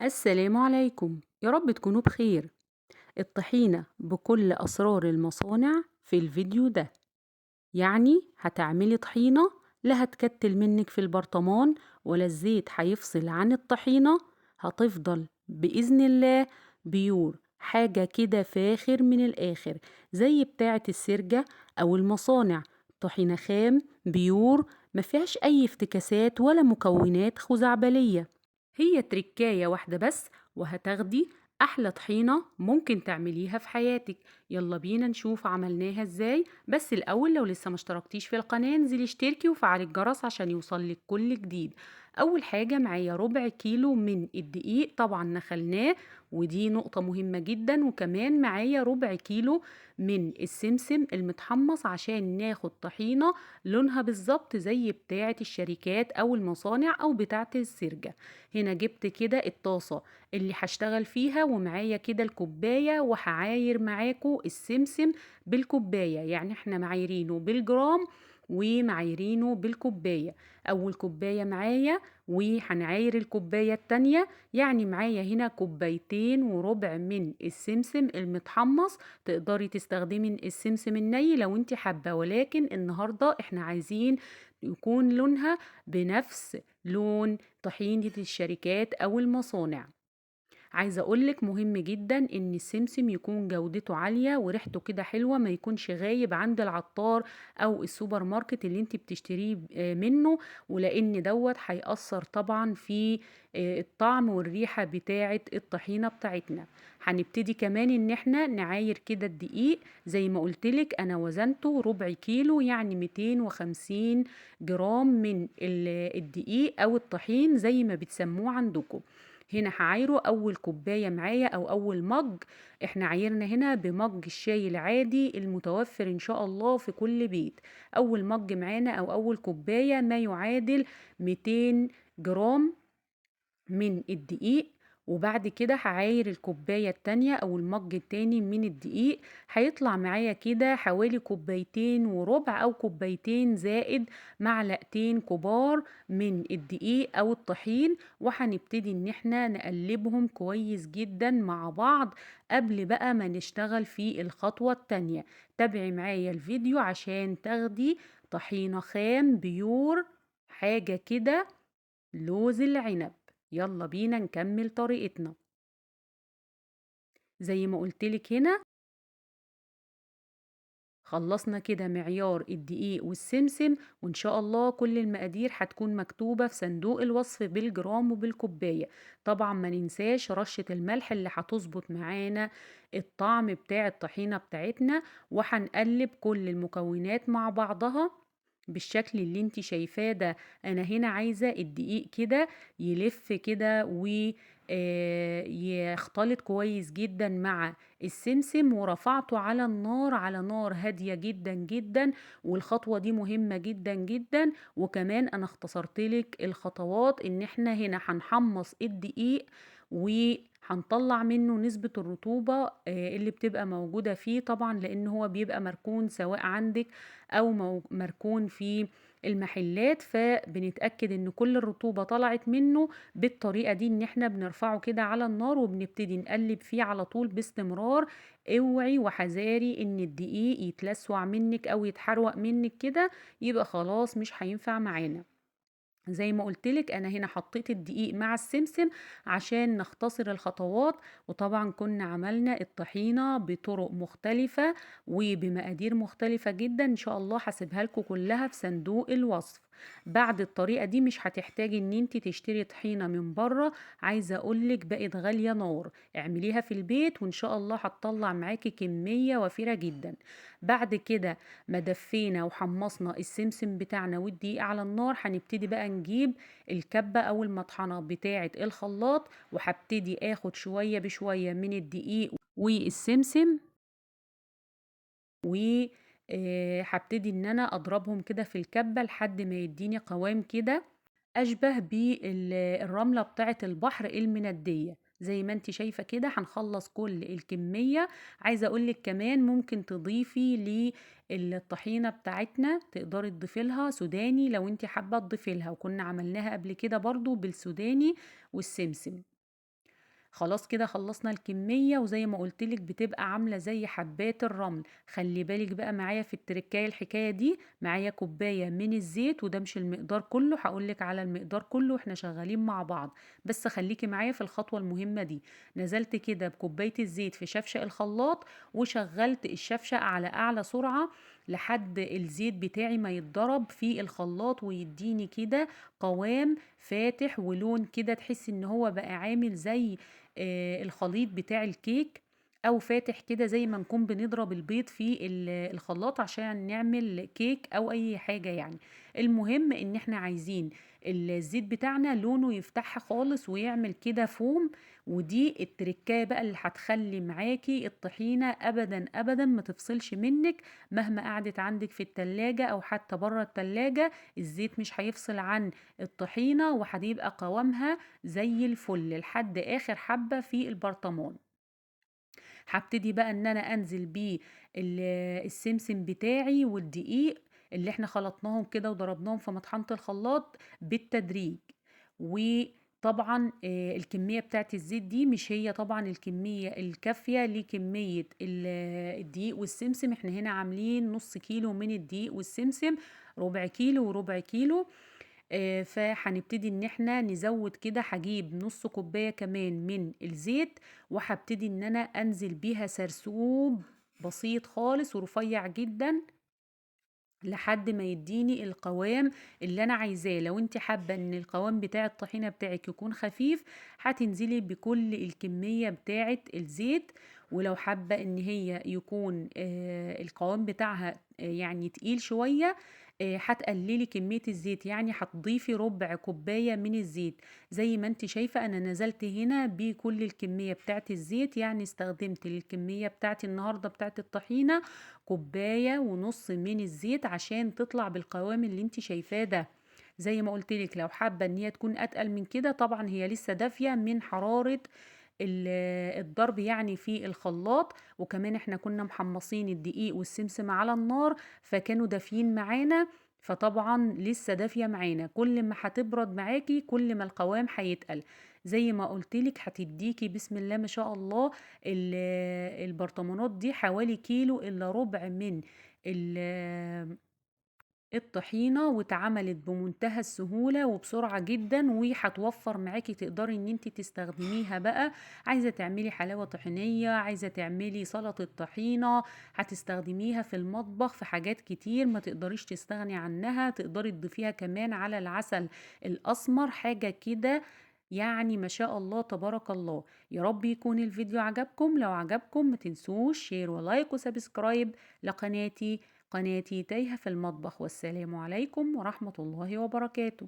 السلام عليكم، يا رب تكونوا بخير. الطحينة بكل أسرار المصانع في الفيديو ده. يعني هتعملي طحينة لا هتكتل منك في البرطمان، ولا الزيت هيفصل عن الطحينة. هتفضل بإذن الله بيور، حاجة كده فاخر من الآخر، زي بتاعة السرجة أو المصانع. طحينة خام بيور، مفيهاش أي افتكاسات ولا مكونات خزعبلية. هي تركاية واحدة بس، وهتاخدي أحلى طحينة ممكن تعمليها في حياتك. يلا بينا نشوف عملناها ازاي. بس الأول لو لسه مشتركتيش في القناة انزلي اشتركي وفعلي الجرس عشان يوصلك كل جديد. أول حاجة معايا ربع كيلو من الدقيق، طبعا نخلناه، ودي نقطة مهمة جدا. وكمان معايا ربع كيلو من السمسم المتحمص عشان ناخد طحينة لونها بالظبط زي بتاعة الشركات أو المصانع أو بتاعة السرجة. هنا جبت كده الطاسة اللي هشتغل فيها، ومعايا كده الكوباية، وهعاير معاكو السمسم بالكوباية. يعني احنا معايرينه بالجرام ومعايرينه بالكوباية. أول كوباية معايا، وهنعاير الكوباية التانية. يعني معايا هنا كوبايتين وربع من السمسم المتحمص. تقدري تستخدمي السمسم الني لو انت حابة، ولكن النهاردة احنا عايزين يكون لونها بنفس لون طحينة الشركات أو المصانع. عايزة أقولك مهم جدا إن السمسم يكون جودته عالية وريحته كده حلوة، ما يكونش غايب عند العطار أو السوبر ماركت اللي انت بتشتريه منه، ولأن دوت هيأثر طبعا في الطعم والريحة بتاعة الطحينة بتاعتنا. هنبتدي كمان ان احنا نعاير كده الدقيق. زي ما قلتلك انا وزنته ربع كيلو، يعني 250 جرام من الدقيق او الطحين زي ما بتسموه عندكم. هنا هعايره اول كوبايه معايا او اول مج. احنا عايرنا هنا بمج الشاي العادي المتوفر ان شاء الله في كل بيت. اول مج معانا او اول كوبايه ما يعادل 200 جرام من الدقيق. وبعد كده هعاير الكوباية التانية او المج التاني من الدقيق. هيطلع معايا كده حوالي كوبايتين وربع او كوبايتين زائد معلقتين كبار من الدقيق او الطحين. وهنبتدي ان احنا نقلبهم كويس جدا مع بعض قبل بقى ما نشتغل في الخطوة التانية. تابعي معايا الفيديو عشان تاخدي طحينة خام بيور، حاجة كده لوز العنب. يلا بينا نكمل طريقتنا. زي ما قلتلك هنا خلصنا كده معيار الدقيق والسمسم، وان شاء الله كل المقادير هتكون مكتوبة في صندوق الوصف بالجرام وبالكوباية. طبعا ما ننساش رشة الملح اللي هتظبط معانا الطعم بتاع الطحينة بتاعتنا. وهنقلب كل المكونات مع بعضها بالشكل اللي انت شايفاه ده. انا هنا عايزة الدقيق كده يلف كده يختلط كويس جدا مع السمسم، ورفعته على النار على نار هادية جدا جدا. والخطوة دي مهمة جدا جدا. وكمان انا اختصرت لك الخطوات، ان احنا هنا هنحمص الدقيق وهنطلع منه نسبة الرطوبة اللي بتبقى موجودة فيه، طبعا لان هو بيبقى مركون سواء عندك او مركون في المحلات. فبنتأكد ان كل الرطوبة طلعت منه بالطريقة دي، ان احنا بنرفعه كده على النار وبنبتدي نقلب فيه على طول باستمرار. اوعي وحذاري ان الدقيق يتلسوع منك او يتحروق منك كده، يبقى خلاص مش هينفع معانا. زي ما قلتلك انا هنا حطيت الدقيق مع السمسم عشان نختصر الخطوات. وطبعا كنا عملنا الطحينة بطرق مختلفة وبمقادير مختلفة جدا، ان شاء الله هسيبها لكم كلها في صندوق الوصف. بعد الطريقة دي مش هتحتاجي ان انت تشتري طحينة من بره. عايزة اقولك بقت غالية نار، اعمليها في البيت وان شاء الله هتطلع معاكي كمية وفيرة جدا. بعد كده ما دفينا وحمصنا السمسم بتاعنا والدقيق على النار، هنبتدي بقى نجيب الكبة او المطحنة بتاعة الخلاط، وهبتدي اخد شوية بشوية من الدقيق والسمسم، وهبتدي ان انا اضربهم كده في الكبة لحد ما يديني قوام كده اشبه بالرملة بتاعة البحر المندية. زي ما انت شايفة كده هنخلص كل الكمية. عايزة اقولك كمان ممكن تضيفي للطحينة بتاعتنا، تقدري تضيفي لها سوداني لو انت حابة تضيفي لها، وكنا عملناها قبل كده برضو بالسوداني والسمسم. خلاص كده خلصنا الكمية، وزي ما قلتلك بتبقى عاملة زي حبات الرمل. خلي بالك بقى معايا في التركاية الحكاية دي، معايا كوباية من الزيت، وده مش المقدار كله، هقولك على المقدار كله واحنا شغالين مع بعض، بس خليكي معايا في الخطوة المهمة دي. نزلت كده بكوباية الزيت في شفشق الخلاط، وشغلت الشفشق على أعلى سرعة لحد الزيت بتاعي ما يتضرب في الخلاط ويديني كده قوام فاتح ولون كده، تحس ان هو بقى عامل زي الخليط بتاع الكيك، او فاتح كده زي ما نكون بنضرب البيض في الخلاط عشان نعمل كيك او اي حاجة يعني. المهم ان احنا عايزين الزيت بتاعنا لونه يفتح خالص ويعمل كده فوم. ودي التركاية بقى اللي هتخلي معاكي الطحينة ابدا ابدا ما تفصلش منك، مهما قعدت عندك في التلاجة او حتى بره التلاجة، الزيت مش هيفصل عن الطحينة، وهيبقى قوامها زي الفل لحد اخر حبة في البرطمان. هبتدي بقى ان انا انزل بيه السمسم بتاعي والدقيق اللي احنا خلطناهم كده وضربناهم في مطحنة الخلاط بالتدريج. وطبعا الكمية بتاعت الزيت دي مش هي طبعا الكمية الكافية لكمية الدقيق والسمسم. احنا هنا عاملين نص كيلو من الدقيق والسمسم، ربع كيلو وربع كيلو. فهنبتدي ان احنا نزود كده، هجيب نص كوباية كمان من الزيت، وهبتدي ان انا انزل بيها سرسوب بسيط خالص ورفيع جدا لحد ما يديني القوام اللي انا عايزاه. لو انت حابة ان القوام بتاع الطحينة بتاعك يكون خفيف، هتنزلي بكل الكمية بتاعة الزيت. ولو حابة ان هي يكون القوام بتاعها يعني تقيل شوية، هتقللي كمية الزيت، يعني هتضيفي ربع كوباية من الزيت. زي ما انت شايفة انا نزلت هنا بكل الكمية بتاعت الزيت، يعني استخدمت الكمية بتاعتي النهاردة بتاعت الطحينة كوباية ونص من الزيت عشان تطلع بالقوام اللي انت شايفاه ده. زي ما قلتلك لو حابة ان هي تكون اتقل من كده، طبعا هي لسه دافية من حرارة الضرب يعني في الخلاط، وكمان احنا كنا محمصين الدقيق والسمسم على النار فكانوا دافيين معانا، فطبعا لسه دافية معانا. كل ما هتبرد معاكي كل ما القوام هيتقل. زي ما قلتلك هتديكي بسم الله ما شاء الله البرطمانات دي حوالي كيلو الا ربع من الطحينة، واتعملت بمنتهى السهولة وبسرعة جدا، وهتوفر معاكي تقدري ان انت تستخدميها بقى. عايزة تعملي حلاوة طحينية، عايزة تعملي سلطة طحينة، هتستخدميها في المطبخ في حاجات كتير ما تقدريش تستغني عنها. تقدري تضيفيها كمان على العسل الأسمر، حاجة كده يعني ما شاء الله تبارك الله. يا رب يكون الفيديو عجبكم. لو عجبكم ما تنسوش شير ولايك وسبسكرايب لقناتي، قناتي تايهة في المطبخ. والسلام عليكم ورحمة الله وبركاته.